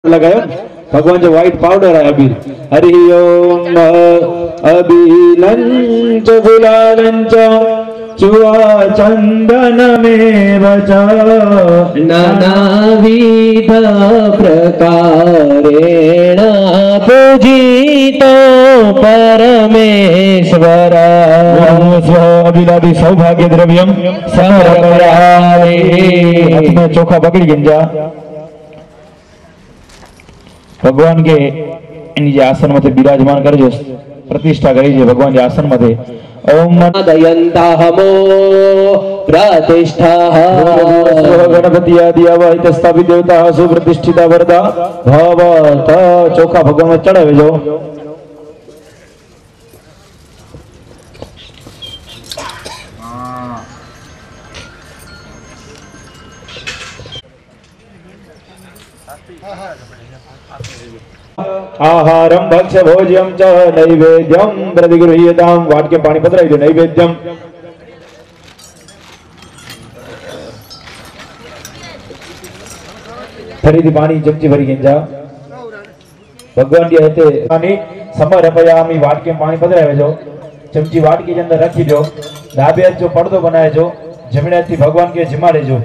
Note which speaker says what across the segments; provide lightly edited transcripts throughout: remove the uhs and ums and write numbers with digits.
Speaker 1: लगायो भगवान जो व्हाइट पाउडर है अबीर हरि ओम अबीलंच गुलालंच चुआ चंदन में बचा
Speaker 2: नानाविध प्रकारेण पूजितो परमेश्वर
Speaker 1: अभिलादी सौभाग्य द्रव्यम समर्पयामि। हाथ में चोखा पकड़ी गंजा भगवान के इन आसन मध्य विराजमान करजो प्रतिष्ठा करी भगवान के आसन मध्य ओम
Speaker 2: दयन्ताहमो प्रतिष्ठा
Speaker 1: गणपति आदि अवहित स्थापित देवता सुप्रतिष्ठिता वरदा भवत चोखा भगवान में चढ़ावे जो आहारम भक्ष्य भोज्यम च नैवेद्यम प्रतिगृह्यताम वाक्य पानी पधराई दो नैवेद्यम फरीदी पानी चमची भरी गंजा भगवान के हते पानी समर्पयामि वाक्य पानी पधरावे जो चमची वाटकी के अंदर रखी दो डाबे जो पर्दो बनाए जो जमणे थी भगवान के जिमाड़े जो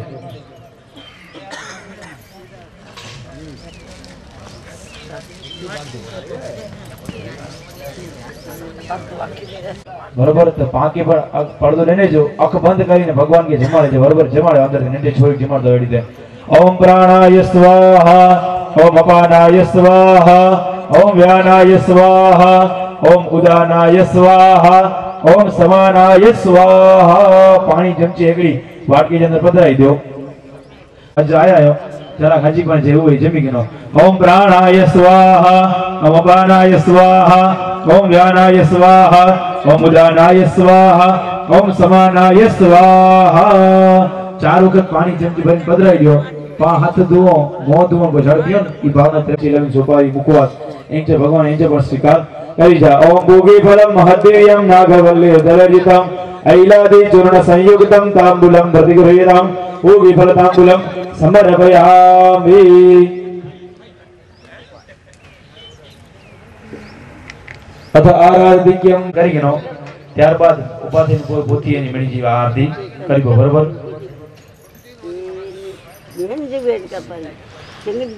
Speaker 1: बरोबर तो पाके पर पर्दो लेने जो अख बंद करीने भगवान के जमाड़े जो बरोबर जमाड़े अंदर नंढे छोरी जमाड़ दो एडी दे ओम प्राणाय स्वाहा ओम अपानाय स्वाहा ओम व्यानाय स्वाहा ओम उदानाय स्वाहा ओम समानाय स्वाहा पानी चमची एकड़ी वाटकी के अंदर पधराई दो अज आया हो जरा हजी पण जेवू होय जमी गनो ओम प्राणाय स्वाहा ओम अपानाय स्वाहा ओम व्यानाय स्वाहा ओम उदानाय स्वाहा ओम समानाय स्वाहा चार वक्त पानी चमची भरी पधराई दियो पा हाथ धुओ मोह धुओ को झड़ दियो ई भावना तेरे लग सुपारी मुखवास इंचे भगवान इंचे पर स्वीकार करी जा ओम भोगी फलम महदेयम नागवल्ले दलजितम ऐलादि चूर्ण संयुक्तम तांबूलम प्रतिगृह्यताम भोगी फल तांबूलम समर्पयामि। अथ आराधिक्यम करीनो ત્યારબાદ ઉપાધિ કોઈ પોથી એની મળી જીવા આરતી કરીબો બરોબર
Speaker 3: બેન જે વેદ કપાઈ સંગીત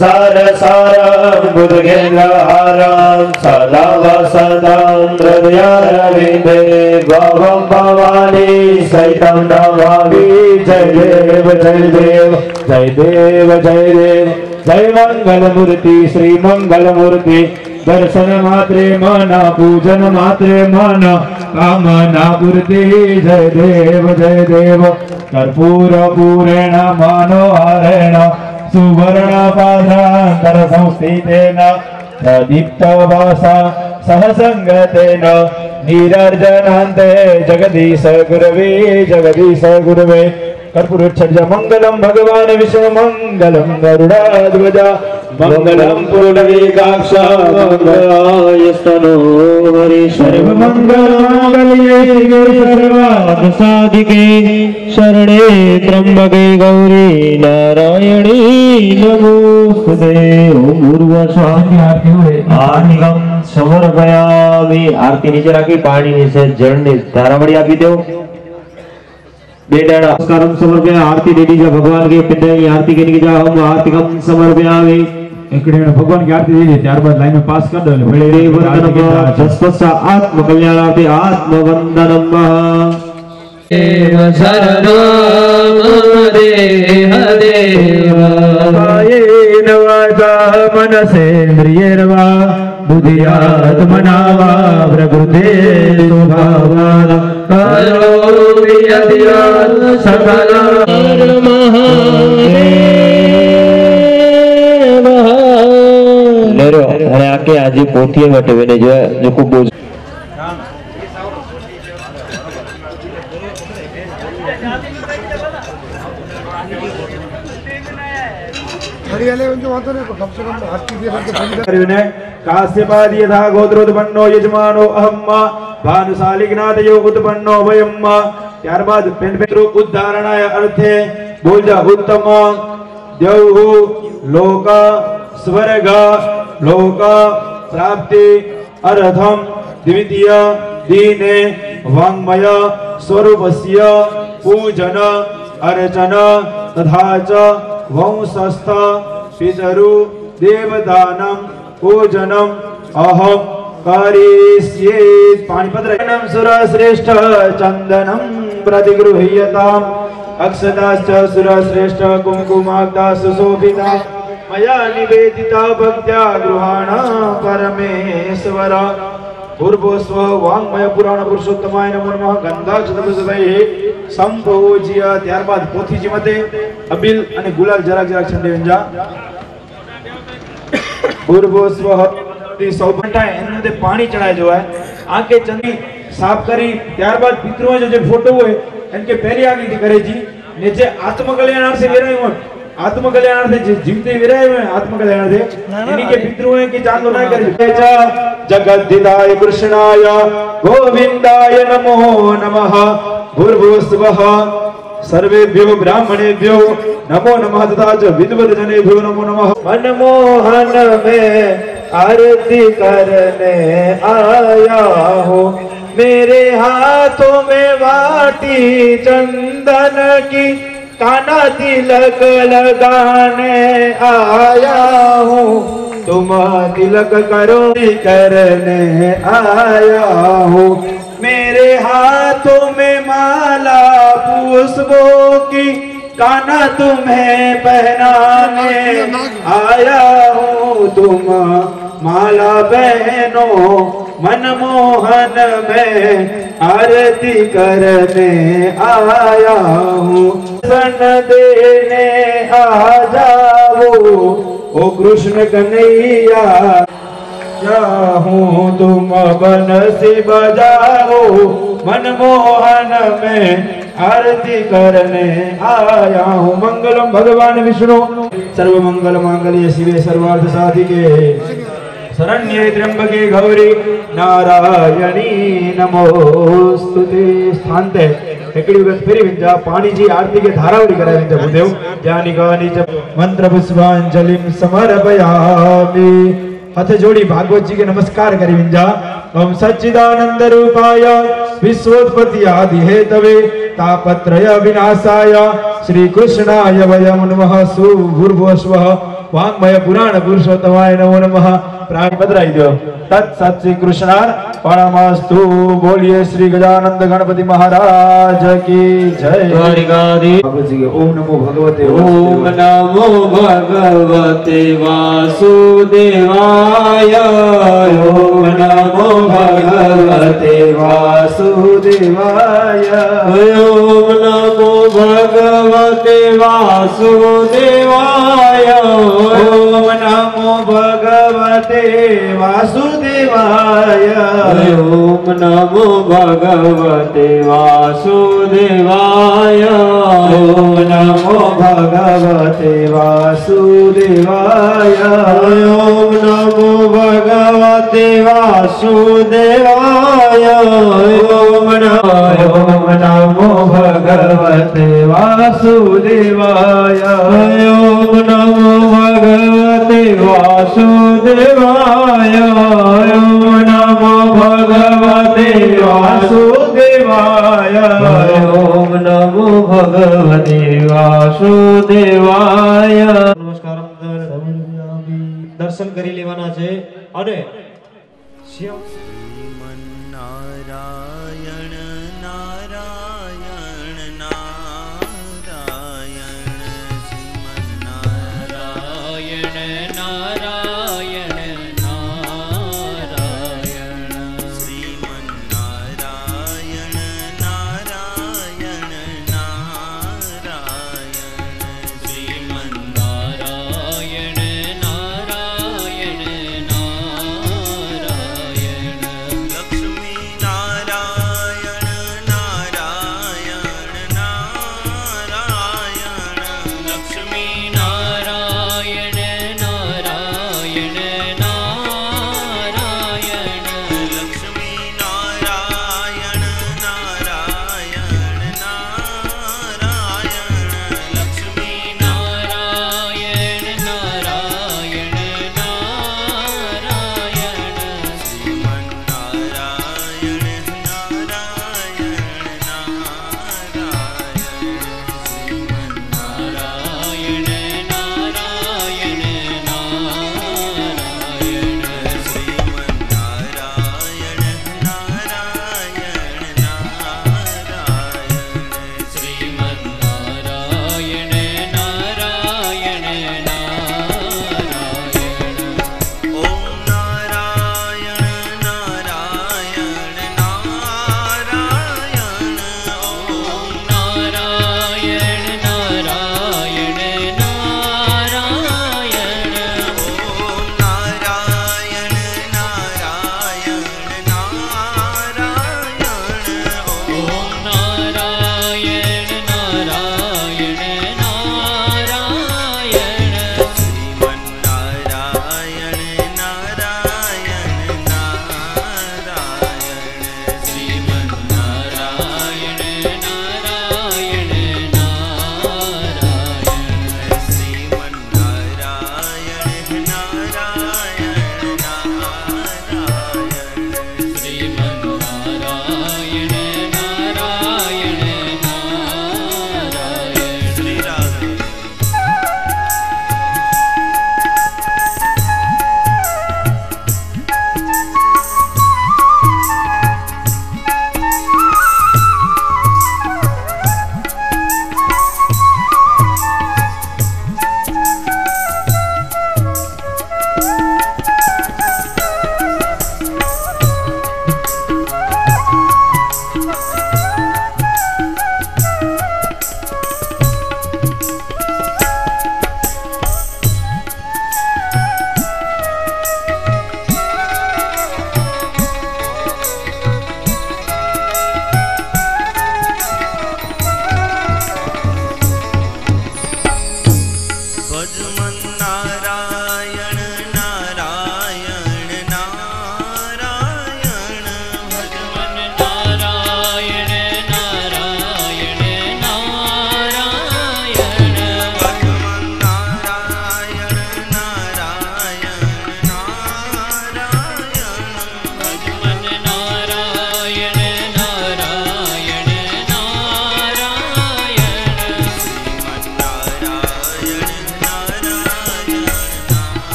Speaker 1: सार सारं बुद्धगेन्द्रहारं सदा वसतं हृदयारविन्दे भवं भवानी सहितं नमामि जय देव जय देव जय देव जय देव जय मंगल मूर्ति श्री मंगल मूर्ति दर्शन मात्रे मन पूजन मात्रे मन कामना पूर्ति जय देव कर्पूर पूरेण मनोहरेण सुवर्ण पात्रांतर संस्थितेन प्रदीप्तवासा सहसंगतेन नीरार्जनान्ते जगदीश गुरवे कर्पूरोच्छर्ज मंगलम भगवान विष्णु मंगलम गरुड़ध्वज मंगलम पूर्णविकाक्ष मंगलायस्तनो हरि सर्वमंगलमांगल्ये शिवे सर्वार्थसाधिके शरणे त्र्यंबके गौरी नारायणी नमोस्तुते। ओम पूर्व स्वामी आरती हुए आनिगम समर्पयामि। आरती नीचे रखी पानी नीचे जल ने धारावड़ी आपी दो बेटा नमस्कारम समर्पया। आरती दे दीजिए भगवान के पिंड की आरती के जा हम आरतीकम समर्पयामि। एकड़े भगवान की आरती दीजिए त्यारबाद लाइन में पास कर दो बड़े वंदनम जसपसा आत्म कल्याण आरती आत्म वंदनम देव शरणम देह देव कायेन वाचा मनसेन्द्रियेण वा बुद्ध्यात्मना वा प्रकृते स्वभावात् करोमि यद्यत् सकलं महादेव। लेरो अरे आके आज पोथी वटे वेने जो खूब बोझ काश्यपादी यथा गोत्रोत्पन्नो यजमानो अहम्मा भानुशालिग्नाथयो उत्पन्नो वयम्मा। ત્યારબાદ પેન્ડ્રો ઉદ્ધારણાય અર્થે બોલજા ઉત્તમ દેવ લોક સ્વર્ગ લોક પ્રાપ્તિ અર્થમ દ્વિતીય દીને વાંગમય સ્વરૂપસ્ય પૂજન अर्चन तथा च वंशस्थ पितरु देवदानं पूजनम अहम करिष्ये। पाणिपत्रम् सुरश्रेष्ठ चंदनं प्रतिगृह्यताम् अक्षताश्च सुरश्रेष्ठ कुंकुमाग्धा सुशोभिता मया निवेदिता भक्त्या गृहाण परमेश्वर। पूर्वस्व वांगमय पुराण पुरुषोत्तमाय नमो नमः। गंधाक्षतमसुभैः संपूज्य। ત્યારબાદ પોથીજી મતે અબીલ અને ગુલાલ જરાક જરાક છંડી વંજા। પૂર્વસ્વ તે સૌભંટા એનને પાણી ચડાય જોવાય આંકે ચંદી સાફ કરી ત્યારબાદ પિતૃઓ જો ફોટો હોય એનકે પહેલી આગળથી કરે જી ને જે આત્મકલ્યાણાર્થે વેરાય હોય आत्मकल्याणार्थे जीवते विराय में आत्मकल्याणार्थे इन्हीं के पितृओं की चांदो ना करे। जगद्धिताय कृष्णाय गोविंदाय नमो नमः। भूर्भुवस्वः सर्वेभ्यो ब्राह्मणेभ्यो नमो नमः तथा च विद्वत जनेभ्यो नमो नमः। मनमोहन में आरती करने आया हूँ मेरे हाथों में वाटी चंदन की काना तिलक लगाने आया हूँ तुम तिलक करो करने आया हूँ मेरे हाथों में माला पुष्पों की काना तुम्हें पहनाने आया हूँ तुम माला बहनों मनमोहन में आरती करने आया हूँ सन देने आ जाओ ओ कृष्ण कन्हैया चाहूं तुम बंसी बजाओ मनमोहन में आरती करने आया हूँ। मंगलम भगवान विष्णु सर्व मंगल मांगल्ये शिवे सर्वार्थ साधिके शरण्ये त्र्यंबके गौरी नारायणी नमोस्तुते। स्थानते एकड़ी वक्त फेरी विंजा पानी जी आरती के धारावली कराय विंजा भूदेव ज्ञानी गानी च मंत्र पुष्पांजलिं समर्पयामि। हाथ जोड़ी भागवत जी के नमस्कार करी विंजा। ओम सच्चिदानंद रूपाय विश्वोत्पत्ति आदि हेतवे तापत्रय विनाशाय श्री कृष्णाय वयं नमः। सुभूर्भुवस्वः वांगमय पुराण पुरुषोत्तमाय नमो नमः। प्राण बदराई दो तत्सत श्री कृष्णार्पणमस्तु। बोलिए श्री गजानंद गणपति महाराज की जय। ओम नमो भगवते
Speaker 2: ओम नमो भगवते वासुदेवाय
Speaker 1: ओम नमो भगवते वासुदेवाय
Speaker 2: ओम नमो भगवते वासुदेवाय
Speaker 1: ओम नमो भगवते वासुदेवाय
Speaker 2: ओम नमो भगवते वासुदेवाय
Speaker 1: ओम नमो भगवते वासुदेवाय
Speaker 2: ओम नमो भगवते वासुदेवाय
Speaker 1: ओम नमो भगवते वासुदेवाय
Speaker 2: ओम नमो भगवते वासुदेवाय ओम नमो भगवते
Speaker 1: वासुदेवाय
Speaker 2: ओम नमो भगवते वासुदेवाय। नमस्कार दर्शन કરી લેવાના છે અને
Speaker 4: नारायण नारायण नारायण श्रीमन्नारायण नारायण नारायण श्रीमन्नारायण नारायण नारायण श्रीमन्नारायण नारायण नारायण लक्ष्मी नारायण नारायण नारायण लक्ष्मी नारायण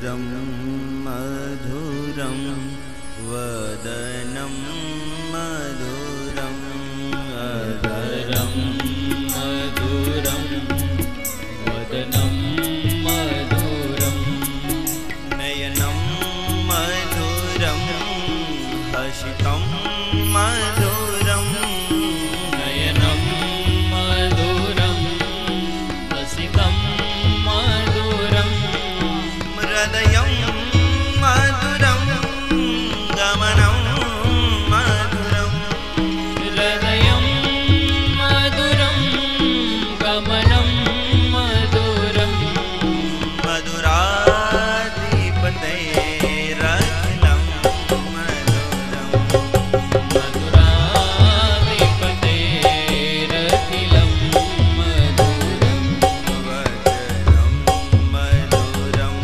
Speaker 4: मधुरं मधुरं वदनं मधुरं अधरं मधुरं वदनं मधुरं नयनं मधुरं हसितं मधुरं नयनं मधुरं हसितं मधुरं हृदयं मधुरं गमनं मधुरं हृदयं मधुरं गमनं मधुरं मधुराधिपतेरखिलं मधुरं मधुराधिपतेरखिलं मधुरं वचनं मधुरं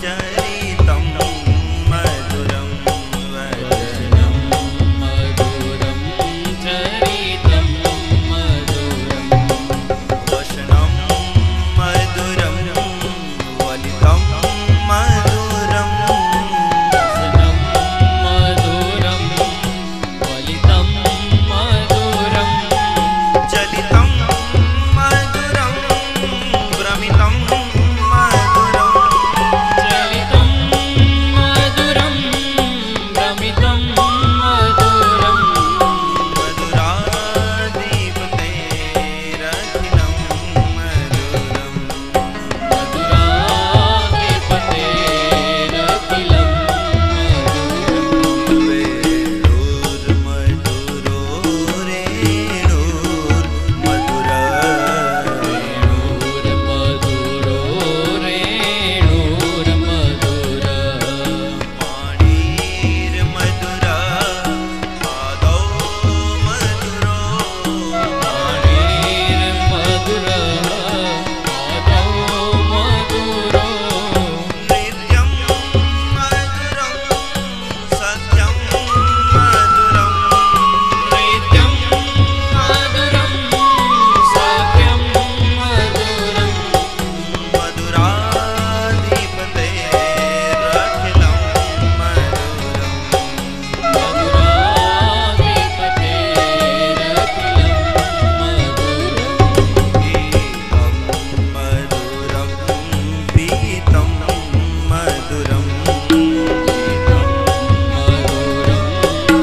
Speaker 4: चरितं मधुरं वचनं मधुरं चरितं मधुरं वचनं मधुरं वलितं मधुरं वचनं मधुरं वलितं मधुरं चलितं मधुरं भ्रमितं मधुरं चलितं मधुरं भ्रमितं मधुरं मधुराधिपतेरखिलं मधुरं मधुराधिपतेरखिलं मधुरं वेणुर्मधुरो रेणुर्मधुरा वेणुर्मधुरो रेणुर्मधुरा माणिर्मधुरा आदौ मधुरो माणिर्मधुरा आदौ मधुरो नित्यं मधुरं सत्यं मधुरं नित्यं मधुरं सत्यं मधुरं मधुराधिपतेरखिलं मधुरं मधुराधिपतेरखिलं मधुरं गीतं मधुरं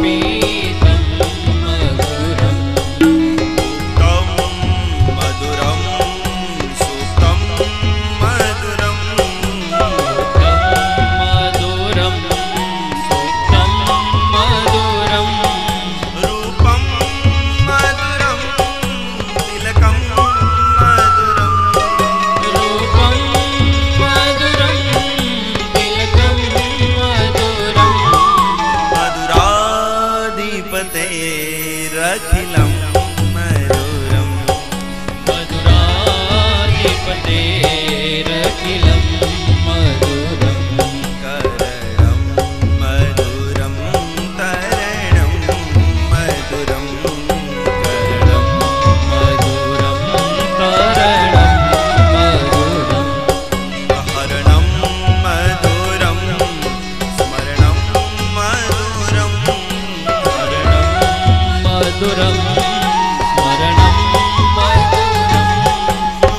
Speaker 4: पीतं मधुरं उक्तं मधुरं सुप्तं मधुरं मधुरं सुप्तं मधुरं रूपं मधुरं तिलकं मधुरं रूपं मधुरं तिलकं मधुरं मधुराधिपतेरखिलं मधुरं मधुराधिपतेरखिलं मधुरं करणं मधुरं तरणं मधुरं करणं मधुरं तरणं मधुरं हरणं मधुरं स्मरणं मधुरं हरणं मधुरं स्मरणं मधुरं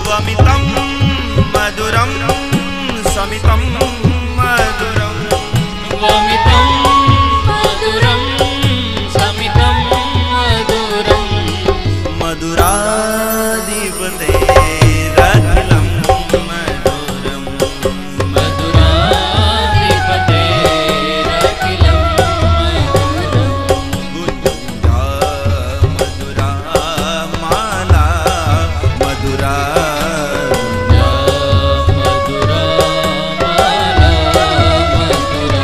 Speaker 4: वमितं मधुरं समितं मधुरं वमितं मधुरं समितं मधुरं मधुराधिपतेरखिलं मधुरं मधुराधिपतेरखिलं मधुरं गुञ्जा मधुरा माला मधुरा मधुरा माला मधुरा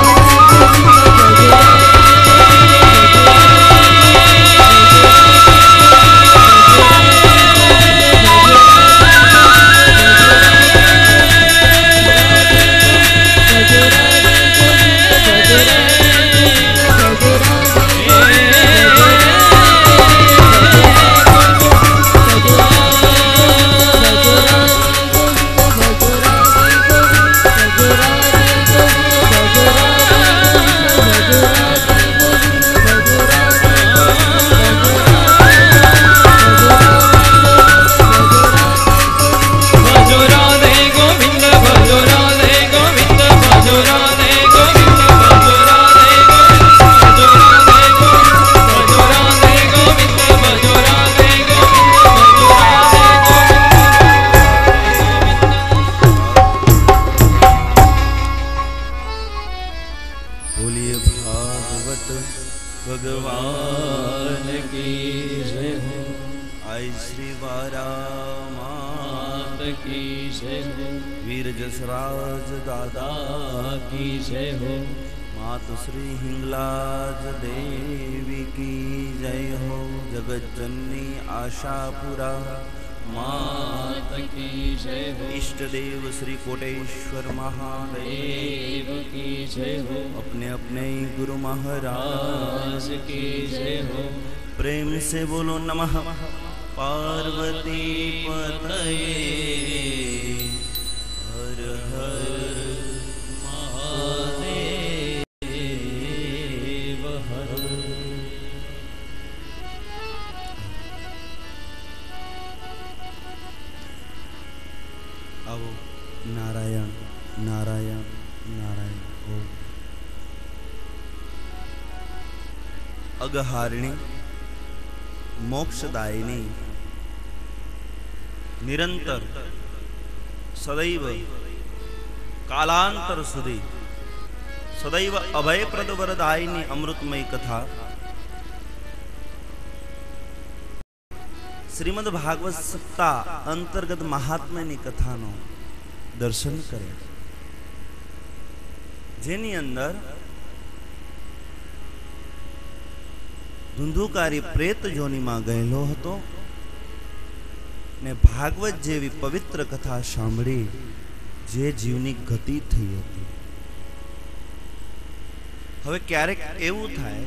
Speaker 4: भाई श्री वारा
Speaker 5: मात की जय हो,
Speaker 4: वीर जसराज दादा
Speaker 5: की जय हो,
Speaker 4: मात श्री हिंगलाज देवी की जय हो। जगत जननी आशापुरा
Speaker 5: मात की जय हो,
Speaker 4: इष्ट देव श्री कोटेश्वर महादेव
Speaker 5: देव की जय हो,
Speaker 4: अपने अपने गुरु महाराज
Speaker 5: राज की जय हो।
Speaker 4: प्रेम से बोलो नमः पार्वती पतये हर हर
Speaker 5: महादेव हर।
Speaker 4: आओ नारायण नारायण नारायण। ओम अगहारिणी मोक्षदायिनी निरंतर सदैव कालांतर सुधी सदैव अभयप्रद वरदायिनी अमृतमयी कथा श्रीमद भागवत सप्ताह अंतर्गत महात्म्यनी कथानो दर्शन करे, जेनी अंदर धुंधुकारी प्रेत जोनीमां गયેલો હતો ને ભાગવત જેવી પવિત્ર કથા સાંભળી જે જીવની ગતિ થઈ હતી। હવે ક્યારેક એવું થાય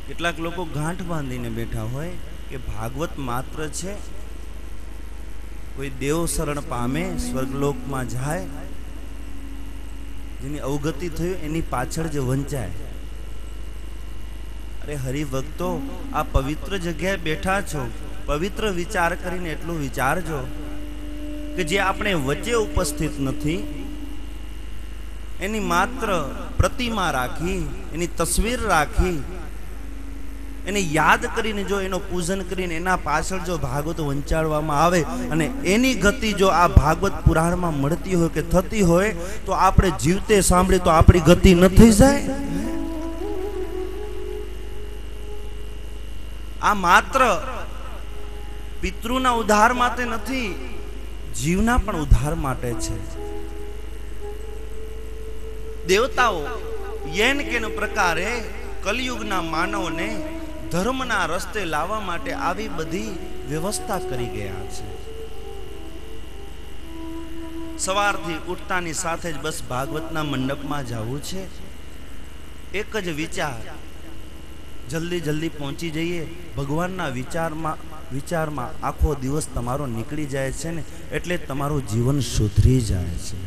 Speaker 4: કેટલાક લોકો ગાંઠ બાંધીને બેઠા હોય કે ભાગવત માત્ર છે કોઈ દેવ શરણ પામે સ્વર્ગલોકમાં જાય જેની અવગતિ થયું એની પાછળ જે વંચાય। अरे हरिभक्तो आ पवित्र जगह बैठा छो, पवित्र विचार करीने एटलो विचारजो कि जे आपणे वच्चे उपस्थित नथी एनी मात्र प्रतिमा राखी, एनी तस्वीर राखी, एने याद करीने जो एनो पूजन करीने एना पाछळ जो भागवत वंचाडवामां आवे अने एनी गति जो आ भागवत पुराणमां मळती होय के थती होय तो आपणे जीवते सांभळी तो आपणी गति न थई जाय। आ मात्र पितृना उद्धार माटे नथी, जीवना पण उद्धार माटे छे। देवताओ येन केन प्रकारे कलियुगना मानवने धर्मना रस्ते लावा माटे आवी बधी व्यवस्था करी गया छे। सवारथी उठतानी साथे ज बस भागवतना मंडपमां जावुं छे, एक ज विचार जल्दी जल्दी पहुंची जाइए भगवानना विचारमा आखो दिवस तमारो निकली जाए छे ने एटले तमारो जीवन सुधरी जाए छे।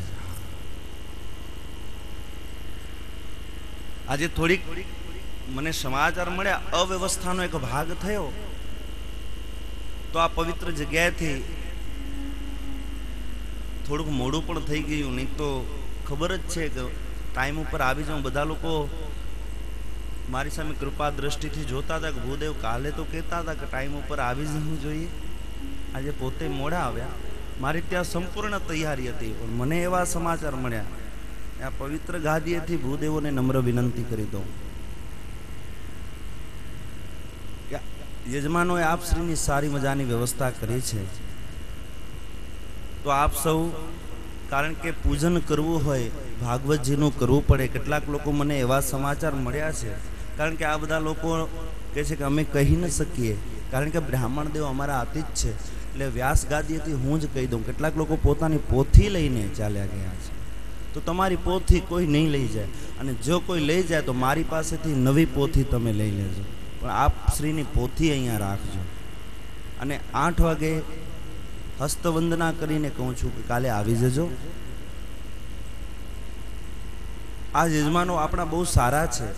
Speaker 4: आज थोड़ी मने समाचार मळ्या अव्यवस्थानो एक भाग थयो तो आ पवित्र जग्याएथी थोड़ुं मोडुं पण थई गयुं, नहीं तो खबर ज छे के टाइम पर आवी जाऊं। बधा लोको मारी सामे कृपा दृष्टि थी जोता था कि भूदेव काले तो कहता था कि टाइम पर आवी जवुं जोईए, आज पोते मोड़ा आव्या। मारी त्यां संपूर्ण तैयारी हती पण मने एवा समाचार मळ्या आ पवित्र गादीएथी भूदेवोने नम्र विनंती करी दो यजमानोए आप श्रीनी सारी मजानी व्यवस्था करी छे तो आप सौ कारण के पूजन करवू होय भागवतजीनुं करवू पड़े। केटलाक लोको मने एवा समाचार मळ्या छे कारण के आ बधा लोको कहे छे के अमे कही न सकीए कारण के ब्राह्मण देव अमारा आतीत छे એટલે વ્યાસ ગાદીએથી હું જ કહી દઉં। કેટલાક લોકો પોતાની પોથી લઈને ચાલ્યા ગયા છે તો તમારી પોથી કોઈ નહીં લઈ જાય અને જો કોઈ લઈ જાય તો મારી પાસેથી નવી પોથી તમે લઈ લેજો, પણ આપ શ્રીની પોથી અહીંયા રાખજો। અને 8 વાગે હસ્તવંદના કરીને કહું છું કે કાલે આવી જજો। આ યજમાનો આપણા બહુ સારા છે।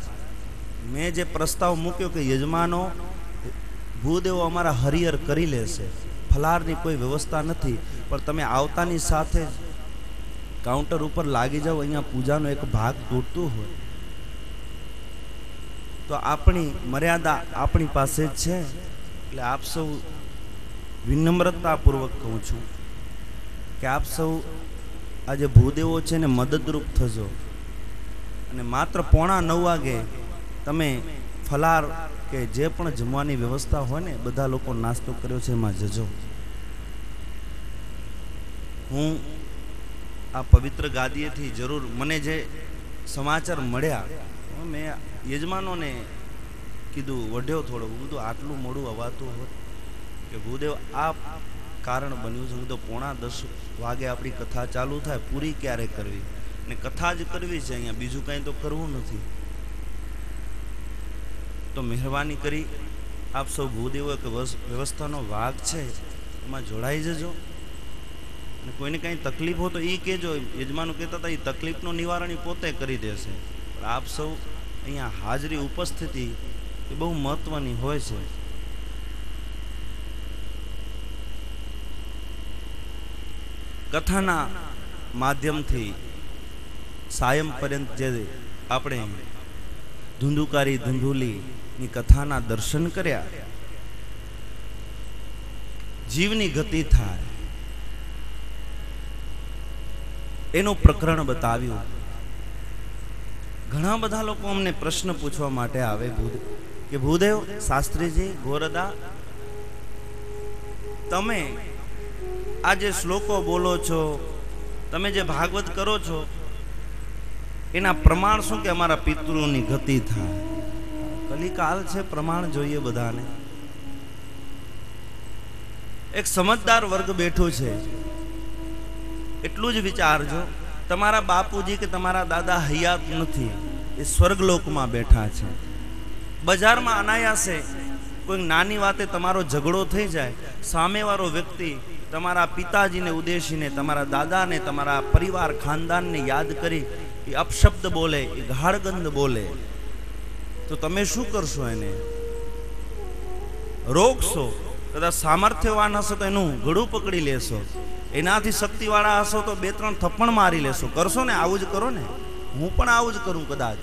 Speaker 4: મેં જે પ્રસ્તાવ મૂક્યો કે યજમાનો ભૂદેવો અમારા હરિહર કરી લેશે, ફલારની કોઈ વ્યવસ્થા નથી, પણ તમે આવતાની સાથે કાઉન્ટર ઉપર લાગી જાઓ। અહીંયા પૂજાનો એક ભાગ તૂટતું હોય તો આપણી મર્યાદા આપણી પાસે જ છે, એટલે આપ સૌ વિનમ્રતાપૂર્વક કહું છું કે આપ સૌ આ જે ભૂદેવો છે ને મદદરૂપ થજો અને માત્ર 8:45 વાગે તમે ફલાર કે જે પણ જમવાની વ્યવસ્થા હોય ને બધા લોકો નાસ્તો કર્યો છે એમાં જજો. હું આ પવિત્ર ગાદીએથી જરૂર મને જે સમાચાર મળ્યા મેં યજમાનોને કીધું, વઢ્યો થોડો, બધું આટલું મોડું અવાતું હોત કે ભૂદેવ આ કારણ બન્યું છે. હું તો 9:45 વાગે આપણી કથા ચાલુ થાય, પૂરી ક્યારે કરવી, ને કથા જ કરવી છે અહીંયા, બીજું કાંઈ તો કરવું નથી. તો મહેરબાની કરી આપ સૌ ભૂદેવો કે વ્યવસ્થાનો ભાગ છે એમાં જોડાઈ જજો. અને કોઈને કાંઈ તકલીફ હોય તો એ કહેજો. યજમાનો કહેતા હતા એ તકલીફનું નિવારણ પોતે કરી દેશે. પણ આપ સૌ અહીંયા હાજરી ઉપસ્થિતિ એ બહુ મહત્વની હોય છે. કથાના માધ્યમથી સાયમ પર્યંત જે આપણે ધુંધુકારી ધુંધુલીની કથાના દર્શન કર્યા, જીવની ગતિ થાય એનું પ્રકરણ બતાવ્યું. ઘણા બધા લોકો અમને પ્રશ્ન પૂછવા માટે આવે કે ભૂદેવ, શાસ્ત્રીજી, ગોરદા, તમે આ જે શ્લોકો બોલો છો, તમે જે ભાગવત કરો છો એના પ્રમાણ શું કે અમારા પિતૃઓની ગતિ થાય? કલિકાલ છે, પ્રમાણ જોઈએ બધાને. એક સમજદાર વર્ગ બેઠો છે, એટલું જ વિચારજો, તમારા બાપુજી કે તમારા દાદા હયાત નથી, એ સ્વર્ગલોકમાં બેઠા છે. બજારમાં અનાયાસે કોઈ નાની વાતે તમારો ઝઘડો થઈ જાય, સામેવાળો વ્યક્તિ તમારા પિતાજીને ઉદ્દેશીને, તમારા દાદાને, તમારા પરિવાર ખાનદાનને યાદ કરી એ અપશબ્દ બોલે, એ ગાળગંધ બોલે, તો તમે શું કરશો? એને રોકશો. કદાચ સામર્થ્યવાન હશો તો એનું ગળું પકડી લેશો, એનાથી શક્તિવાળા હશો તો 2-3 થપ્પણ મારી લેશો. કરશો ને? આવું જ કરો ને. હું પણ આવું જ કરું કદાચ.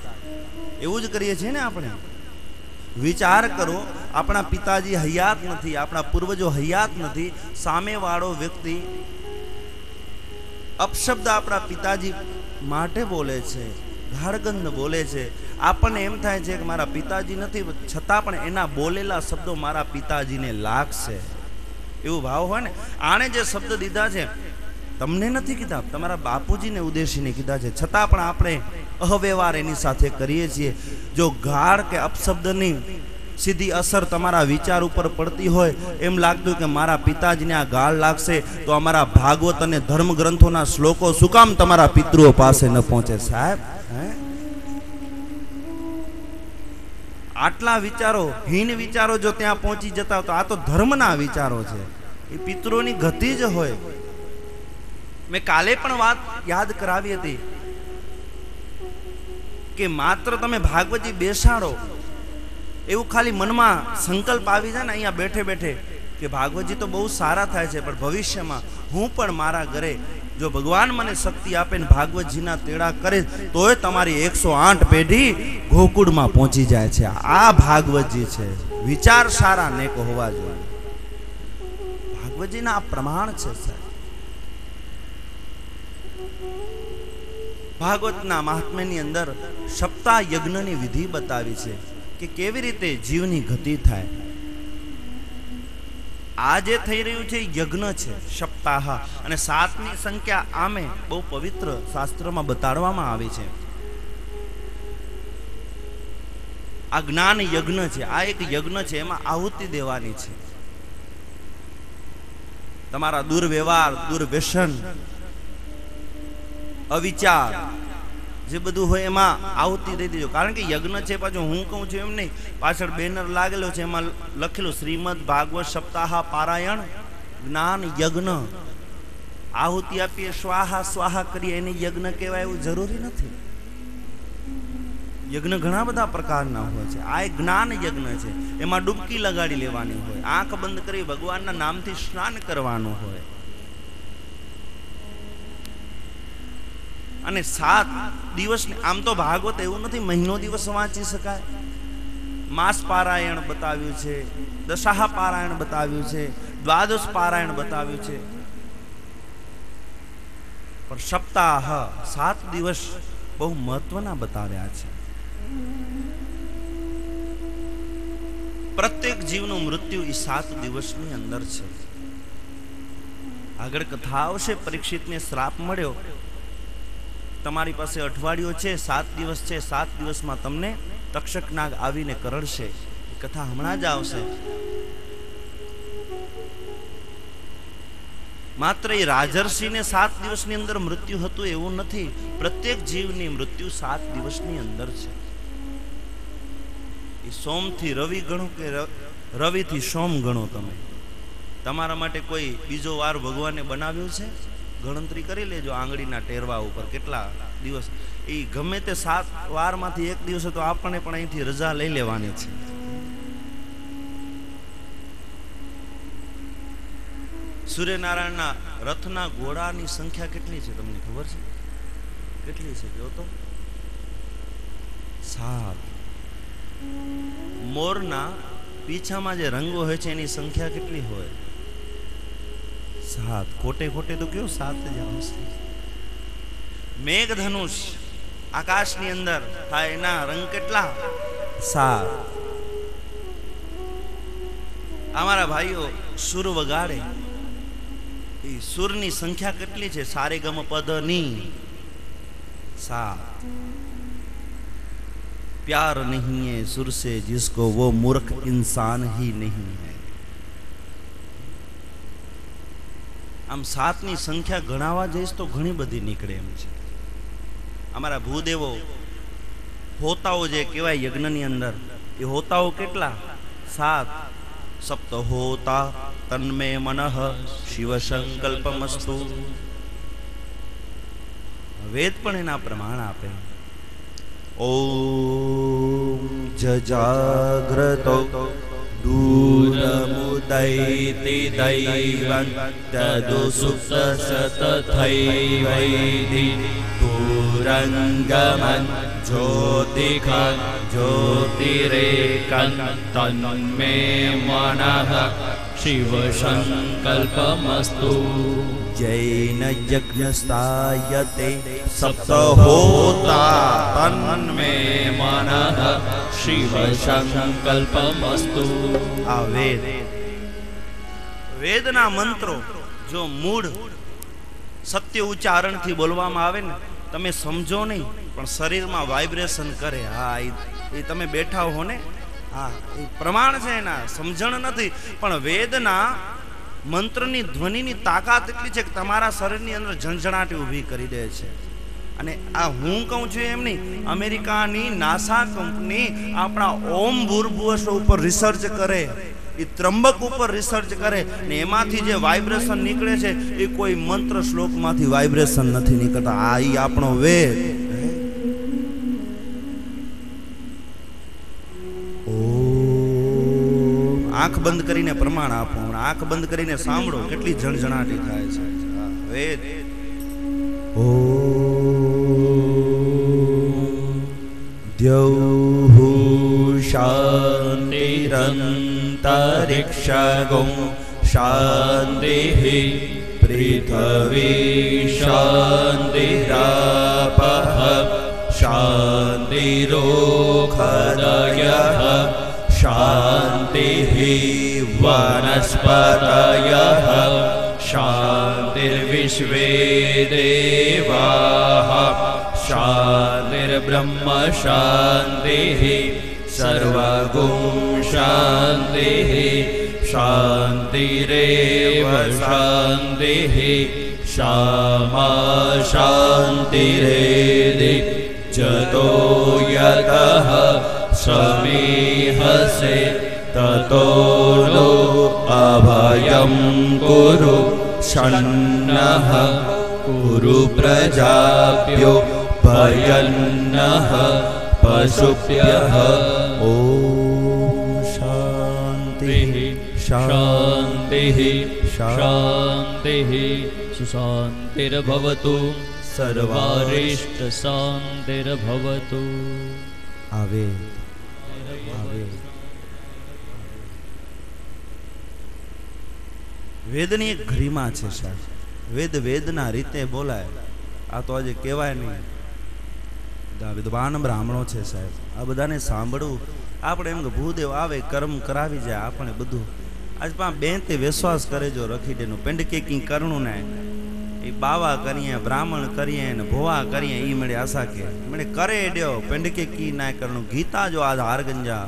Speaker 4: એવું જ કરીએ છીએ ને આપણે. વિચાર કરો, આપણા પિતાજી હયાત નથી, આપણા પૂર્વજો હયાત નથી, સામેવાળો વ્યક્તિ અપશબ્દ આપણા પિતાજી માટે બોલે છે, ગાળગંધ બોલે છે. આપણને એમ થાય છે કે મારા પિતાજી નથી, છતાં પણ એના બોલેલા શબ્દો મારા પિતાજીને લાગશે, એવું ભાવ હોય ને. આણે જે શબ્દ દીધા છે તમને નથી કીધા, તમારા બાપુજીને ઉદ્દેશીને કીધા છે, છતાં પણ આપણે અવ્યવહાર એની સાથે કરીએ છીએ. જો ગાળ કે અપશબ્દની સીધી અસર તમારા વિચાર ઉપર પડતી હોય, એમ લાગતું કે મારા પિતાજીને આ ગાળ લાગશે, તો અમારા ભાગવત અને ધર્મ ગ્રંથોના શ્લોકો શું કામ તમારા પિતૃઓ પાસે ન પહોંચે? સાહેબ, આટલા વિચારો, હીન વિચારો જો ત્યાં પહોંચી જતા તો આ તો ધર્મના વિચારો છે, એ પિતૃઓની ગતિ જ હોય. મેં કાલે પણ વાત યાદ કરાવી હતી કે માત્ર તમે ભાગવતજી બેસાડો, એવું ખાલી મનમાં સંકલ્પ આવી જાય ને અહીંયા બેઠે બેઠે કે ભાગવતજી તો બહુ સારા થાય છે, પણ ભવિષ્યમાં હું પણ મારા ઘરે જો ભગવાન મને શક્તિ આપે ને ભાગવતજીના તેડા કરે તોય તમારી 108 પેઢી ગોકુળમાં પહોંચી જાય છે. આ ભાગવતજી છે. વિચાર સારા નેક હોવા જોઈએ. ભાગવતજીના આ પ્રમાણ છે સાહેબ. ભાગવતના મહાત્મ્યની અંદર સપ્તાહ યજ્ઞની વિધિ બતાવી છે કે કેવી રીતે જીવની ગતિ થાય. આ જે થઈ રહ્યું છે યજ્ઞ છે, સપ્તાહ, અને 7ની સંખ્યા આમે બહુ પવિત્ર શાસ્ત્રમાં બતાડવામાં આવી છે. આ જ્ઞાન યજ્ઞ છે, આ એક યજ્ઞ છે, એમાં આહુતિ દેવાની છે. તમારા દુર્વ્યવહાર, દુર્વ્યસન, અવિચાર જે બધું હોય એમાં આહુતિ દઈ દેજો. કારણ કે યજ્ઞ છે, પાછું હું કહું છું એમ નહીં, પાછળ બેનર લાગેલો છે, એમાં લખેલું શ્રીમદ ભાગવત સપ્તાહ પારાયણ જ્ઞાન યજ્ઞ. આહુતિ આપીએ, સ્વાહા સ્વાહા કરીએ, એને યજ્ઞ કહેવાય એવું જરૂરી નથી. યજ્ઞ ઘણા બધા પ્રકારના હોય છે. આ એક જ્ઞાન યજ્ઞ છે, એમાં ડૂબકી લગાડી લેવાની હોય, આંખ બંધ કરી ભગવાનના નામથી સ્નાન કરવાનું હોય. અને 7 દિવસ, આમ તો ભાગવત એવું નથી મહિનો દિવસ વાંચી શકાય. માસ પારાયણ બતાવ્યું છે, દશાહ પારાયણ બતાવ્યું છે, દ્વાદશ પારાયણ બતાવ્યું છે, પણ સપ્તાહ 7 દિવસ બહુ મહત્વના બતાવ્યા છે. પ્રત્યેક જીવનું મૃત્યુ એ 7 દિવસની અંદર છે. આગળ કથા આવશે. પરીક્ષિતને શ્રાપ મળ્યો, તમારી પાસે અઠવાડિયું છે, 7 દિવસ છે, 7 દિવસમાં તમને તક્ષક નાગ આવીને કરડશે. કથા હમણાં જ આવશે. માત્ર એ રાજર્ષિને 7 દિવસની અંદર મૃત્યુ હતું એવું નથી. પ્રત્યેક જીવની મૃત્યુ 7 દિવસની અંદર છે. એ સોમથી રવિ ગણો કે રવિથી સોમ ગણો. તમે તમારા માટે કોઈ બીજો વાર ભગવાને બનાવ્યો છે? ગણતરી કરી લેજો આંગળીના ટેરવા ઉપર કેટલા દિવસ. એ ગમે તે 7 વારમાંથી એક દિવસે તો આપણે પણ અહીંથી રજા લઈ લેવાની છે. સૂર્યનારાયણના રથના ઘોડાની સંખ્યા કેટલી છે તમને ખબર છે? કેટલી છે કહો તો? 7. મોરના પીછામાં જે રંગો હોય છે એની સંખ્યા કેટલી હોય? 7. ખોટે ખોટે તો કયો 7 જ આવશે. મેઘધનુષ આકાશની અંદર થાય એના રંગ કેટલા? 7. અમારા ભાઈઓ સુર વગાડે, એ સુરની સંખ્યા કેટલી છે? સારે ગમ પદ ની 7. प्यार नहीं है सुर से जिसको वो मूर्ख इंसान ही नहीं है. આમ 7 ની સંખ્યા ગણાવા જઈશ તો ઘણી બધી નીકળે એમ છે. અમારા ભૂદેવો હોતાઓ જે કહેવાય યજ્ઞની અંદર, એ હોતાઓ કેટલા? 7. સપ્ત હોતા તન્મે મનઃ શિવ સંકલ્પમસ્તુ. વેદ પણ એના પ્રમાણ આપે. ઓમ જજાગ્રતો દૂરમુદૈતિ દૈવં તદુસુપ્ત સતથૈવૈધિ દૂરંગમન જ્યોતિખં જ્યોતિરેકં તન્મે મનઃ શિવ સંકલ્પમસ્તુ. જૈન યજ્ઞસ્તાયતે સપ્તહોતા તન્મે મનઃ શિવ સંકલ્પમસ્તુ. આ વેદના મંત્રો જો મૂળ સત્ય ઉચ્ચારણથી બોલવામાં આવે ને, તમે સમજો નહીં પણ શરીરમાં વાઇબ્રેશન કરે. હા, એ તમે બેઠા હો ને, હા એ પ્રમાણ છે, એના સમજણ નથી. પણ વેદના મંત્રની ધ્વનિની તાકાત એટલી છે કે તમારા શરીરની અંદર ઝંઝણાટી ઊભી કરી દે છે. અને આ હું કહું છું એમ નહીં, અમેરિકાની નાસા કંપની આપણા ઓમ ભૂર્ભુવસ્વ ઉપર રિસર્ચ કરે, એ ત્રંબક ઉપર રિસર્ચ કરે ને એમાંથી જે વાઇબ્રેશન નીકળે છે એ કોઈ મંત્ર શ્લોકમાંથી વાઇબ્રેશન નથી નીકળતા. આ ઈ આપણો વેદ. આંખ બંધ કરીને પ્રમાણ આપો, આંખ બંધ કરીને સાંભળો કેટલી ઝણઝણાટી થાય છે. વેદ. દ્યૌહુ શાંતિરંતરિક્ષગો શાંતિઃ પૃથ્વી શાંતિરાપઃ શાંતિરોખદયઃ शांतिः वनस्पतयः शांतिर्विश्वे देवाः शांतिर्ब्रह्म शांतिः सर्वगुं शांतिः शांतिरेव शांतिः क्षमा शांतिरेधि जतो यतः समीहसे ततो नो अभयं कुरु शन्नः कुरु प्रजाभ्यो भयन्नः पशुभ्यः. ओम शांतिः शांतिः शांतिः सुशांतिर्भवतु सर्वारिष्ट शांतिर्भवतु. આવે આવે. વેદની એક ગરિમા છે સાહેબ. વેદ વેદના રીતે બોલાય. આ તો આજે કહેવાય નહીં. વિદ્વાન બ્રાહ્મણો છે સાહેબ, આ બધાને સાંભળવું આપણે એમ કે ભૂદેવ આવે કર્મ કરાવી જાય આપણે બધું આજ પા બેનતે વિશ્વાસ કરે જો રખી દેનું પેંડ કે કી કરણું ને એ બાવા કરીએ બ્રાહ્મણ કરીએ ને ભોવા કરીએ એ મળે આશા કે મને કરે ડ્યો પેંડ કે કી ના કરણું ગીતા જો આજ હારગંજા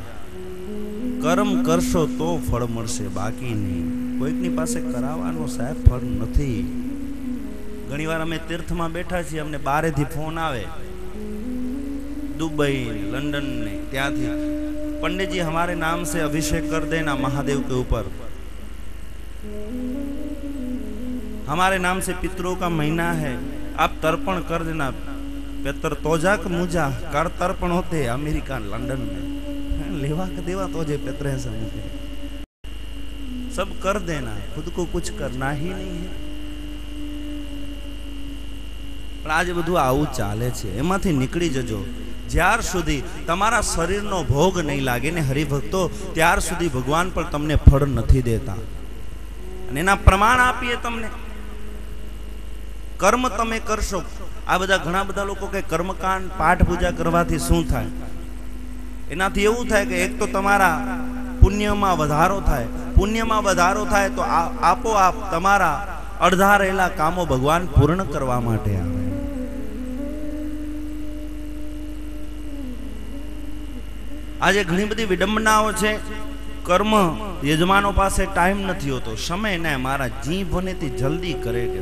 Speaker 4: કર્મ કરશો તો ફળ મળશે બાકી નહીં કોઈકની પાસે કરાવવાનો સાહેબ ફળ નથી ઘણીવાર અમે તીર્થમાં બેઠા છીએ અમને બારેથી ફોન આવે दुबई लंदन ने त्याथी पंडित जी हमारे नाम से अभिषेक कर देना महादेव के ऊपर हमारे नाम से पितरों का महीना है आप तर्पण कर देना पितर तोजा का मुजा कर तर्पण होते अमेरिका लंदन में लेवा के देवा तोजे पितर से मुझे सब कर देना खुद को कुछ करना ही नहीं है पर आज બધું આવું ચાલે છે એમાંથી નીકળી જજો જ્યાર સુધી તમારા શરીરનો ભોગ નહીં લાગે ને હરિભક્તો ત્યાર સુધી ભગવાન પણ તમને ફળ નથી દેતા અને એના પ્રમાણ આપીએ તમને કર્મ તમે કરશો આ બધા ઘણા બધા લોકો કે કર્મકાંડ પાઠ પૂજા કરવાથી શું થાય એનાથી એવું થાય કે એક તો તમારા પુણ્યમાં વધારો થાય તો આપોઆપ તમારા અડધા રહેલા કામો ભગવાન પૂર્ણ કરવા માટે આવે આજે ઘણી બધી વિડંબનાઓ છે કર્મ યજમાનો પાસે ટાઈમ નથી હોતો સમય ને મારા જી બને તે જલ્દી કરે કે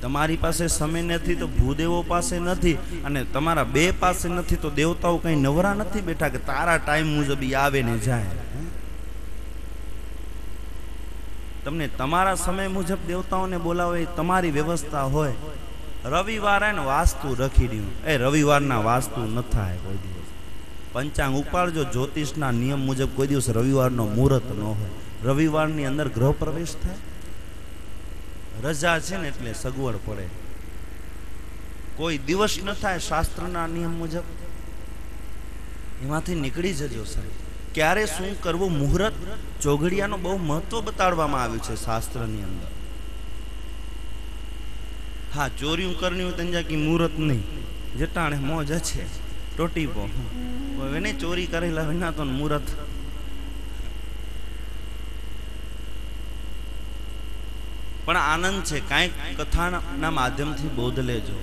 Speaker 4: તમારી પાસે સમય નથી તો ભૂદેવો પાસે નથી અને તમારા બે પાસે નથી તો દેવતાઓ કઈ નવરા નથી બેઠા કે તારા ટાઈમ મુજબ આવે ને જાય તમને તમારા સમય મુજબ દેવતાઓને બોલાવે તમારી વ્યવસ્થા હોય રવિવારે ને વાસ્તુ રખી દઉં એ રવિવારના વાસ્તુ ન થાય કોઈ દિવસ પંચાંગ ઉપાડજો જ્યોતિષના નિયમ મુજબ કોઈ દિવસ રવિવારનો મુહૂર્ત ન હોય રવિવારની અંદર ગ્રહ પ્રવેશ થાય રજા છે ને એટલે સગવડ પડે કોઈ દિવસ ન થાય શાસ્ત્રના નિયમ મુજબ એમાંથી નીકળી જજો સાહેબ ક્યારે શું કરવું મુહૂર્ત ચોઘડિયાનો બહુ મહત્વ બતાડવામાં આવ્યું છે શાસ્ત્રની અંદર हाँ चोरी करनी हो तंजा की मुहूर्त नहीं जटाणे मौज है टोटी पो वेने चोरी करेला विना तो मुहूर्त पण आनंद है काई कथा ना माध्यम थी बोध लेजो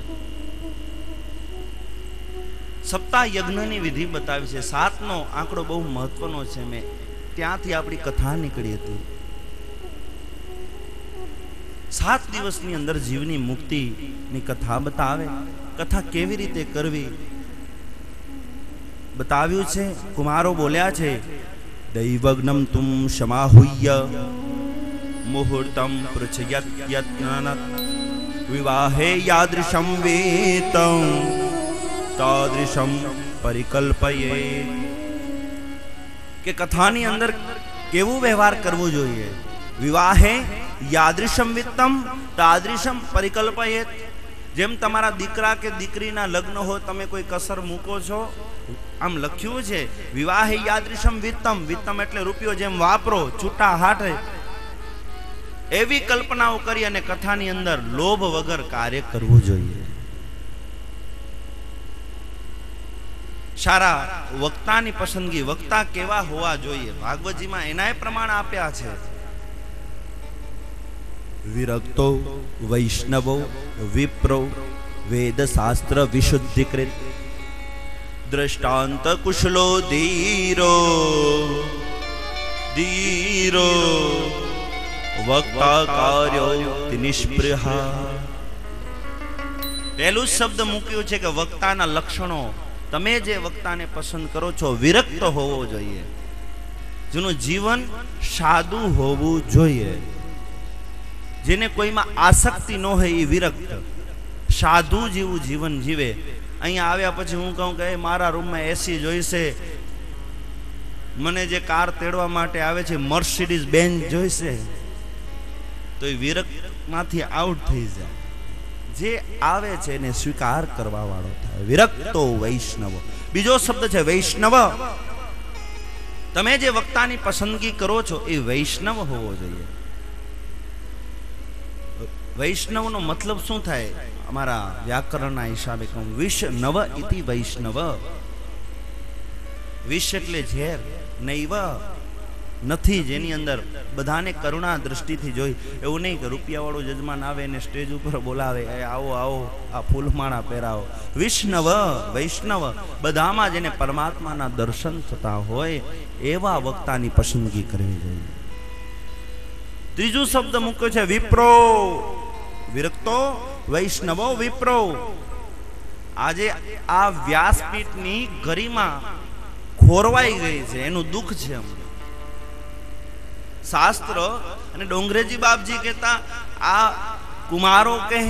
Speaker 4: सप्ताह यज्ञ नी विधि बतावी छे 7 नो आंकड़ो बहु महत्वनो छे मैं त्यांथी आपणी कथा निकળી હતી 7 દિવસની અંદર જીવની મુક્તિની કથા બતાવે કથા કેવી રીતે કરવી બતાવ્યું છે કુમારો બોલ્યા છે દૈવગ્નમ તુમ સમાહુય્ય મુહૂર્તમ પૃચ્છયત યત્નનત વિવાહે યાદૃશમ વેતમ તાદૃશમ પરિકલ્પયે કે કથાની અંદર કેવું વ્યવહાર કરવો જોઈએ વિવાહે यादृशम वित्तम तादृशम परिकल्पयेत जेम तमारा दीकरा के दीकरीना लग्न हो तमे कोई कसर मूको छो आम लख्યું છે विवाहे यादृशम वित्तम वित्तम એટલે રૂપિયો જેમ વાપરો છૂટા હાથે એવી કલ્પનાઓ કરી અને કથાની અંદર લોભ વગર કાર્ય કરવું જોઈએ સારા વક્તાની પસંદગી વક્તા કેવા હોવા જોઈએ ભાગવતજીમાં એનાય પ્રમાણ આપ્યા છે विरक्तो वैष्णवो विप्रो वेद शास्त्र विशुद्धिकृत दृष्टांत कुशलो धीरो धीरो वक्ता कार्यो निष्पृहा पहलू शब्द मूक्यो छे के वक्ताना लक्षणों तमे जे वक्ताने पसंद करो छो विरक्त होवो जोईए जेनुं जीवन सादू होवुं जोईए जेने कोई में आसक्ति न है ये विरक्त साधु जीवू जीवन जीवे अहीं आव्या पछी हूँ कहूँ कि मारा रूम में एसी जोईशे मने जे कार तेड़वा माटे आवे छे मर्सिडीज बेंज जोईशे तो ये विरक्त मांथी आउट थई जाय जे आवे छे ने स्वीकार करवा वाळो थाय विरक्तो वैष्णव बीजो शब्द छे वैष्णव तमे जे वक्तानी पसंदगी करो छो ए वैष्णव होवो जोईए વૈષ્ણવનો મતલબ શું થાય? અમારા વ્યાકરણના હિસાબે કહું, વિષ્ણવ ઇતિ વૈષ્ણવ. વિષ એટલે ઝેર, નૈવ નથી, જેની અંદર બધાને કરુણા દ્રષ્ટિથી જોઈ. એવું નહીં કે રૂપિયાવાળો જજમાન આવે ને સ્ટેજ ઉપર બોલાવે, આવો આવો આ ફૂલમાળા પહેરાવો. વિષ્ણવ વૈષ્ણવ, બધામાં જેને પરમાત્માના દર્શન થતા હોય એવા વક્તાની પસંદગી કરવી જોઈએ. ત્રીજું શબ્દ મૂક્યો છે વિપ્રો, વિરક્તો વૈષ્ણવો વિપ્રો. આજે આ વ્યાસપીઠની ગરિમા ખોરવાઈ ગઈ છે, એનું દુઃખ છે. શાસ્ત્ર અને ડોંગરેજી બાપજી કહેતા, આ કુમારો કહે,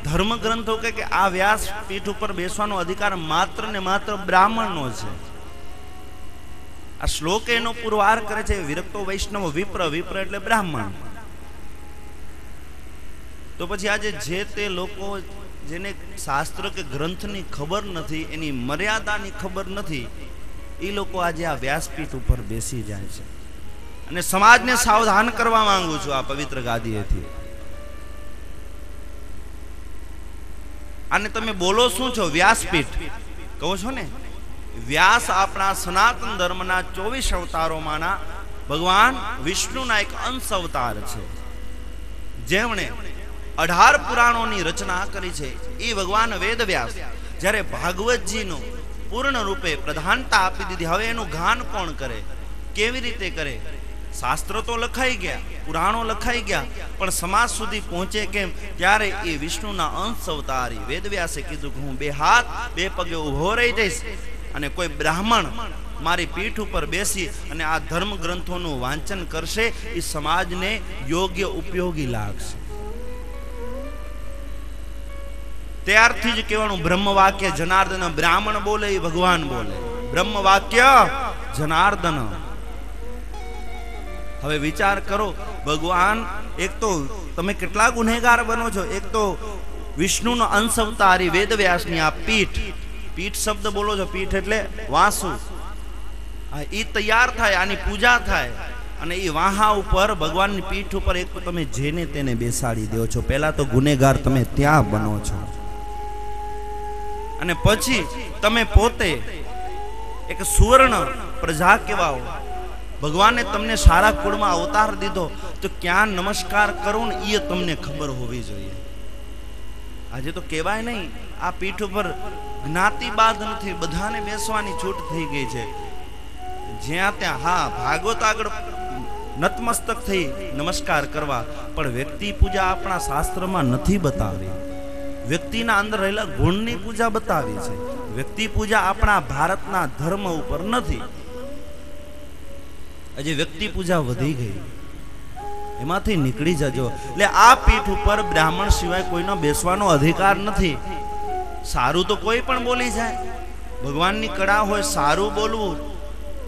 Speaker 4: ધર્મ ગ્રંથો કહે કે આ વ્યાસપીઠ ઉપર બેસવાનો અધિકાર માત્ર ને માત્ર બ્રાહ્મણનો છે. આ શ્લોક એનો પુરવાર કરે છે, વિરક્તો વૈષ્ણવ વિપ્ર. વિપ્ર એટલે બ્રાહ્મણ. તો પછી આજે જે તે લોકો જેને શાસ્ત્ર કે ગ્રંથની ખબર નથી, એની મર્યાદાની ખબર નથી, એ લોકો આજે આ વ્યાસપીઠ ઉપર બેસી જાય છે. અને સમાજને સાવધાન કરવા માંગુ છું આ પવિત્ર ગાદીએથી. અને તમે બોલો શું છો? વ્યાસપીઠ કહો છો ને. વ્યાસ આપણા સનાતન ધર્મના 24 અવતારોમાંના ભગવાન વિષ્ણુના એક અંશ અવતાર છે, જેમણે 18 પુરાણોની રચના કરી છે. એ ભગવાન વેદવ્યાસ જ્યારે ભાગવતજીનો પૂર્ણ રૂપે પ્રધાનતા આપી દીધી, હવે એનું ગાન કોણ કરે, કેવી રીતે કરે? શાસ્ત્રો તો લખાઈ ગયા, પુરાણો લખાઈ ગયા, પણ સમાજ સુધી પહોંચે કેમ? ત્યારે એ વિષ્ણુના અંશ અવતારી વેદવ્યાસે કીધું કે હું 2 હાથ 2 પગે ઊભો રહી જઈશ અને કોઈ બ્રાહ્મણ મારી પીઠ ઉપર બેસી અને આ ધર્મ ગ્રંથોનું વાંચન કરશે, એ સમાજને યોગ્ય ઉપયોગી લાગશે. ત્યારથી જ કહેવાનું બ્રહ્મ વાક્ય જનાર્દન. બ્રાહ્મણ બોલે એ ભગવાન બોલે. બ્રહ્મ વાક્ય જનાર્દન. હવે વિચાર કરો, ભગવાન એક તો તમે કેટલા ગુનેગાર બનો છો. એક તો વિષ્ણુનો અંશ અવતારી વેદવ્યાસની આ પીઠ, પીઠ શબ્દ બોલો છો, પીઠ એટલે વાંસુ, એ તૈયાર થાય, આની પૂજા થાય, અને એ વાહા ઉપર ભગવાનની પીઠ ઉપર એક તો તમે જેને તેને બેસાડી દો છો. પહેલા તો ગુનેગાર તમે ત્યાં બનો છો, અને પછી તમે પોતે એક સુવર્ણ પ્રજા કહેવાઓ. ભગવાને તમને સારા કુળમાં અવતાર દીધો, તો ક્યાં નમસ્કાર કરો ને એ તમને ખબર હોવી જોઈએ. આજે તો કહેવાય નહીં, આ પીઠ ઉપર જ્ઞાતિબાદ નથી, બધાને બેસવાની છૂટ થઈ ગઈ છે. જ્યાં ત્યાં હા ભાગવત આગળ નતમસ્તક થઈ નમસ્કાર કરવા, પણ વ્યક્તિ પૂજા આપણા શાસ્ત્રમાં નથી બતાવી. વ્યક્તિના અંદર રહેલા ગુણની પૂજા બતાવી છે. વ્યક્તિ પૂજા આપણા ભારતના ધર્મ ઉપર નથી. હજી વ્યક્તિ પૂજા વધી ગઈ, એમાંથી નીકળી જજો. એટલે આ પીઠ ઉપર બ્રાહ્મણ સિવાય કોઈનો બેસવાનો અધિકાર નથી. સારું તો કોઈ પણ બોલી જાય, ભગવાનની કળા હોય સારું બોલવું,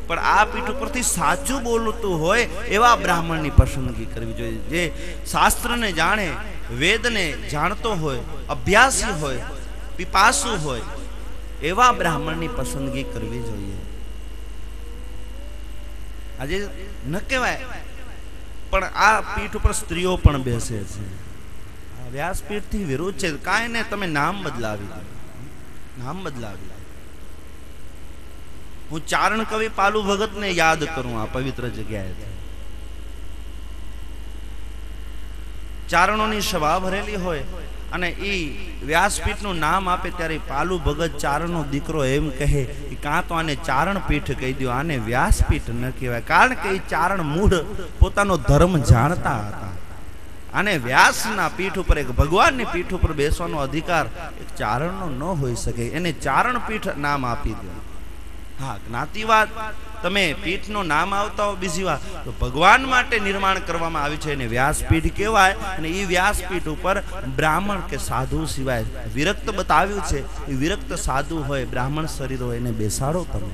Speaker 4: પણ આ પીઠ ઉપરથી સાચું બોલતું હોય એવા બ્રાહ્મણની પસંદગી કરવી જોઈએ. જે શાસ્ત્રને જાણે, વેદને જાણતો હોય, અભ્યાસી હોય, પીપાસુ હોય, એવા બ્રાહ્મણની પસંદગી કરવી જોઈએ. આજે ન કહેવાય, પણ આ પીઠ ઉપર સ્ત્રીઓ પણ બેસે છે. આ વ્યાસપીઠથી વિરુદ્ધ છે. કાંઈ ને તમે નામ બદલાવી દો, નામ બદલાવી દો. હું ચારણ કવિ પાલુ ભગતને યાદ કરું આ પવિત્ર જગ્યાએ. ચારણોની સભા ભરેલી હોય અને એ વ્યાસપીઠનું નામ આપે ત્યારે પાલુ ભગત ચારણનો દીકરો એમ કહે કે કાં તો આને ચારણ પીઠ કહી દો, આને વ્યાસપીઠ ન કહેવાય. કારણ કે એ ચારણ મૂળ પોતાનો ધર્મ જાણતા હતા. આને વ્યાસના પીઠ ઉપર, એક ભગવાનની પીઠ ઉપર બેસવાનો અધિકાર એક ચારણનો ન હોઈ શકે. એને ચારણ પીઠ નામ આપી દો. હા, જ્ઞાતિવાદ તમે પીઠનું નામ આવતા હો બીજી વાત, તો ભગવાન માટે નિર્માણ કરવામાં આવ્યું છે, એને વ્યાસપીઠ કહેવાય. અને એ વ્યાસપીઠ ઉપર બ્રાહ્મણ કે સાધુ સિવાય વિરક્ત બતાવ્યું છે. એ વિરક્ત સાધુ હોય, બ્રાહ્મણ શરીર હોય, એને બેસાડો. તમે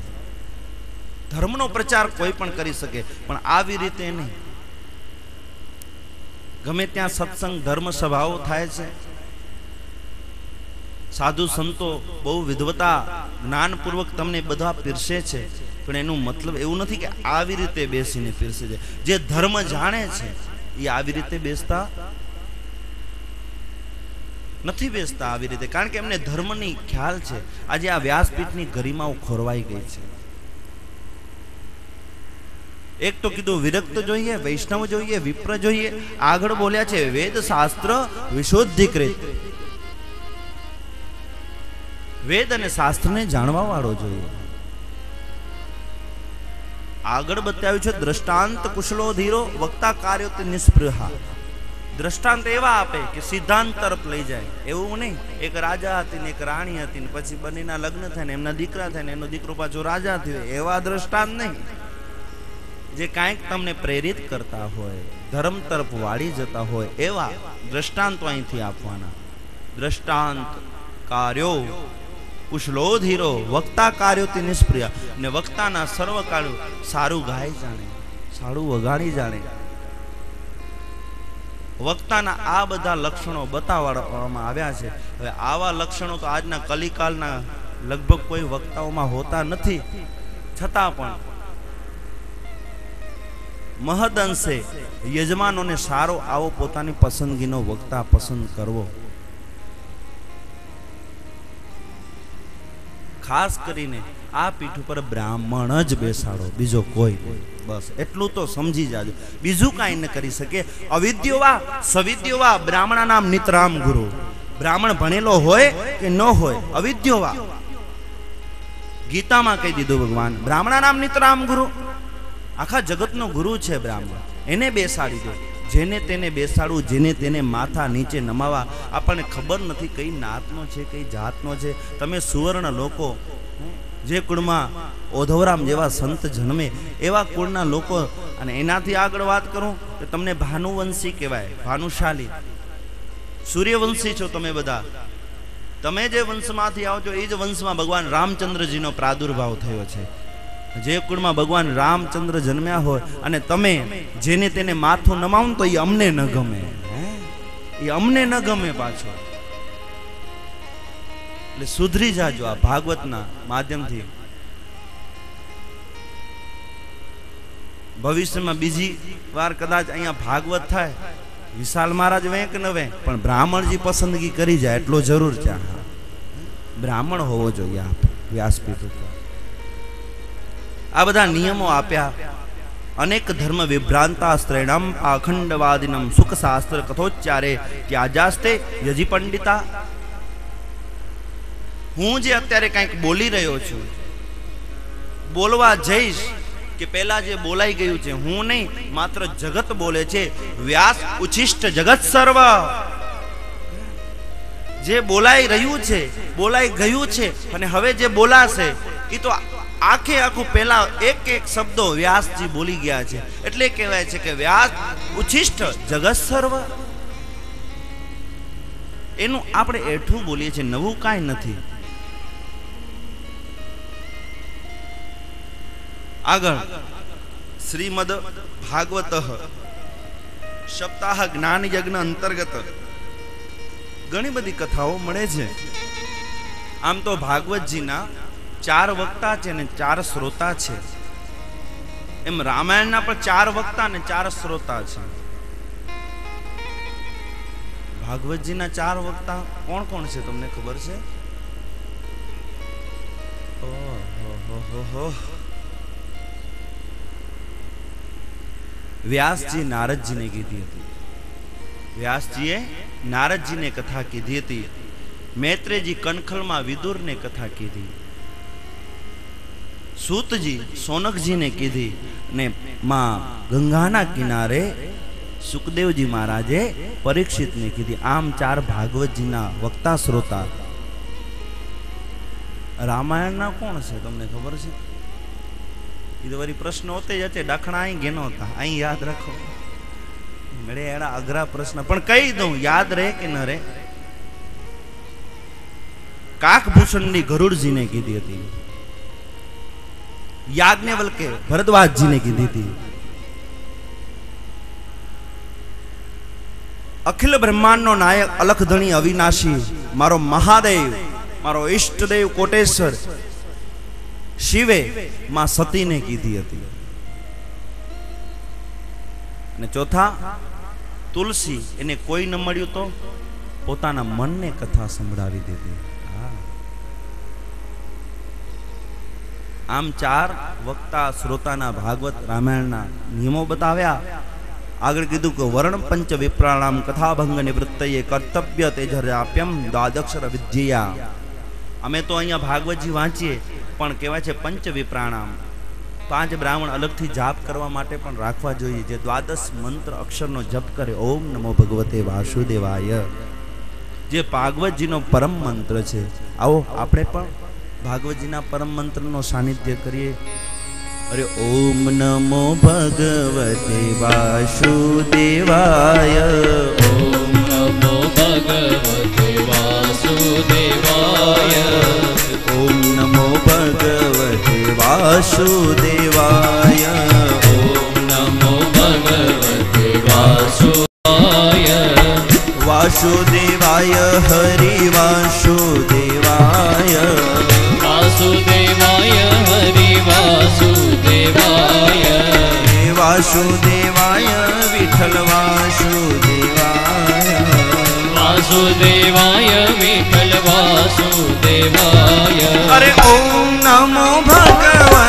Speaker 4: ધર્મનો પ્રચાર કોઈ પણ કરી શકે, પણ આવી રીતે નહીં. ગમે ત્યાં સત્સંગ ધર્મ સભાઓ થાય છે, સાધુ સંતો બહુ વિદ્વતા જ્ઞાનપૂર્વક તમને બધા પીરસે છે, પણ એનું મતલબ એવું નથી કે આવી રીતે બેસીને પીરસે છે. જે ધર્મ જાણે છે એ આવી રીતે બેસતા નથી બેસતા આવી રીતે, કારણ કે એમને ધર્મની ખ્યાલ છે. આજે આ વ્યાસપીઠની ગરિમાઓ ખોરવાઈ ગઈ છે. એક તો કીધું વિરક્ત જોઈએ, વૈષ્ણવ જોઈએ, વિપ્ર જોઈએ. આગળ બોલ્યા છે વેદ શાસ્ત્ર વિશોધીકૃત. વેદ અને શાસ્ત્રને જાણવા વાળો જોઈએ. આગળ બતાવ્યું છે દ્રષ્ટાંત કુશલો ધીરો વક્તા કાર્યો નિષ્પૃહા. દ્રષ્ટાંત એવા આપે કે સિદ્ધાંત તરફ લઈ જાય, એવું નહીં. એક રાજા હતી ને એક રાણી હતી ને પછી બંનેના લગ્ન થાય ને એમના દીકરા થાય ને એનો દીકરો પાછો રાજા થયો, એવા દ્રષ્ટાંત નહીં. જે કાંઈક તમને પ્રેરિત કરતા હોય, ધર્મ તરફ વાળી જતા હોય, એવા દ્રષ્ટાંતો અહીંથી આપવાના. દ્રષ્ટાંત કાર્યો કુશલોધીરો વક્તા કાર્યોથી નિષ્પ્રિય. ને વક્તાના સર્વ કાર્યો સારું ગાય જાણે, સારું વગાડી જાણે. વક્તાના આ બધા લક્ષણો બતાવવામાં આવ્યા છે. હવે આવા લક્ષણો તો આજના કલિકાલના લગભગ કોઈ વક્તાઓમાં હોતા નથી. છતાં પણ મહદઅંશે યજમાનોને સારો આવો પોતાની પસંદગીનો વક્તા પસંદ કરવો. ખાસ કરીને આ પીઠ ઉપર બ્રાહ્મણ જ બેસાડો, બીજો કોઈ નહીં. બસ એટલું તો સમજી જાજો, બીજું કાંઈ ન કરી શકે. અવિદ્યોવા સવિદ્યોવા બ્રાહ્મણા નામ નિતરામ ગુરુ. બ્રાહ્મણ ભણેલો હોય કે ન હોય, અવિદ્યોવા. ગીતામાં કહી દીધું ભગવાન, બ્રાહ્મણા નામ નિતરામ ગુરુ. આખા જગતનો ગુરુ છે બ્રાહ્મણ. એને બેસાડી દો, જેને તેને બેસાડવું, જેને તેને માથા નીચે નમાવા. આપણને ખબર નથી કઈ નાતનો છે, કઈ જાતનો છે. તમે સુવર્ણ લોકો, જે કુળમાં ઓધવરામ જેવા સંત જન્મે એવા કુળના લોકો. અને એનાથી આગળ વાત કરું તો તમને ભાનુવંશી કહેવાય, ભાનુશાલી. સૂર્યવંશી છો તમે બધા. તમે જે વંશમાંથી આવો છો એ જ વંશમાં ભગવાન રામચંદ્રજીનો પ્રાદુર્ભાવ થયો છે. જે કુળમાં ભગવાન રામચંદ્ર જન્મ્યા હોય અને તમે જેને તેને માથું નમાવું તો એ અમને ન ગમે, એ અમને ન ગમે પાછો. એટલે સુધરી જાજો આ ભાગવતના માધ્યમથી. ભવિષ્યમાં બીજી વાર કદાચ અહીંયા ભાગવત થાય, વિશાલ મહારાજ વેંક ન વેંક, પણ બ્રાહ્મણજી પસંદગી કરી જાય એટલો જરૂર છે. બ્રાહ્મણ હોવો જોઈએ આ વ્યાસપીઠ ઉપર. આ બધા નિયમો આપ્યા. અનેક ધર્મ વિભ્રાંતા સ્ત્રૈણમ પાખંડવાદિનમ સુખ શાસ્ત્ર કથોચ્ચારે ત્યાજાસ્તે યજી પંડિતા. હું જે અત્યારે કંઈક બોલી રહ્યો છું, બોલવા જઈશ કે પહેલા જે બોલાઈ ગયું છે, હું નહીં, માત્ર જગત બોલે છે. વ્યાસ ઉચ્છિષ્ટ જગત સર્વ. જે બોલાઈ રહ્યું છે, બોલાઈ ગયું છે, અને હવે જે બોલાશે એ તો આખે આખું પહેલા એક એક શબ્દો વ્યાસજી બોલી ગયા છે. એટલે કહેવાય છે કે વ્યાસ ઉચ્છિષ્ટ જગત સર્વ. એનું આપણે એઠું બોલીએ છીએ, નવું કાંઈ નથી. આગળ શ્રીમદ ભાગવત સપ્તાહ જ્ઞાન યજ્ઞ અંતર્ગત ઘણી બધી કથાઓ મળે છે. આમ તો ભાગવતજીના 4 વક્તા છે ને 4 શ્રોતા છે. એમ રામાયણના પણ 4 વક્તા ને 4 શ્રોતા છે. ભાગવતજીના 4 વક્તા કોણ કોણ છે તમને ખબર છે? વ્યાસજી નારદજીને કીધી હતી. વ્યાસજીએ નારદજીને કથા કીધી હતી. મૈત્રેયજી કનખલમાં વિદુરને કથા કીધી. સૂતજી સોનકજીને કીધી. ને માં ગંગાના કિનારે સુખદેવજી મહારાજે પરીક્ષિતને કીધી. આમ 4 ભાગવતજીના વક્તા શ્રોતા. રામાયણના કોણ છે તમને ખબર છે? એ તો વળી પ્રશ્ન હોતે જ છે. ડખણા અહીં ઘેનો હતા, અહીં યાદ રાખો. મળે એના અઘરા પ્રશ્ન પણ કહી દઉં, યાદ રહે કે ન રહે. કાકભૂષણની ગરુડજીને કીધી હતી. યાજ્ઞવલ્કે ભરદ્વાજજીને કીધી હતી. અખિલ બ્રહ્માંડનો નાયક અલખધણી અવિનાશી મારો મહાદેવ, મારો ઈષ્ટદેવ કોટેશ્વર શિવે માં સતીને કીધી હતી. અને ચોથા તુલસી, એને કોઈ ન મળ્યું તો પોતાના મનને કથા સંભળાવી દીધી. આમ 4 વક્તા શ્રોતાના ભાગવત રામાયણના નિયમો બતાવ્યા. આગળ કીધું કે વર્ણ પંચ વિપ્રાણામ કથાભંગ નિવૃત્તયે કર્તવ્ય તેજરાપ્યમ દ્વાદક્ષર વિદ્યા. અમે તો અહીંયા ભાગવતજી વાંચીએ પણ કહેવાય છે પંચ વિપ્રાણામ, 5 બ્રાહ્મણ અલગથી જાપ કરવા માટે પણ રાખવા જોઈએ, જે દ્વાદશ મંત્ર અક્ષરનો જપ કરે. ઓમ નમો ભગવતે વાસુદેવાય, જે ભાગવતજીનો પરમ મંત્ર છે. આવો આપણે પણ ભાગવતજીના પરમ મંત્રનો સાનિધ્ય કરીએ. અરે ઓમ નમો ભગવતે વાસુદેવાય,
Speaker 5: ઓમ નમો ભગવતે વાસુદેવાય,
Speaker 4: ઓમ નમો ભગવતે વાસુદેવાય,
Speaker 5: ઓમ નમો ભગવતે વાસુદેવાય,
Speaker 4: વાસુદેવાય હરિ વાસુદેવાય,
Speaker 5: વાસુદેવાય હરિ વાસુદેવાય,
Speaker 4: વાસુદેવાય વિઠ્ઠલ વાસુદેવાય,
Speaker 5: વાસુદેવાય વિઠ્ઠલ વાસુદેવાય.
Speaker 4: અરે ઓમ નમો ભગવતે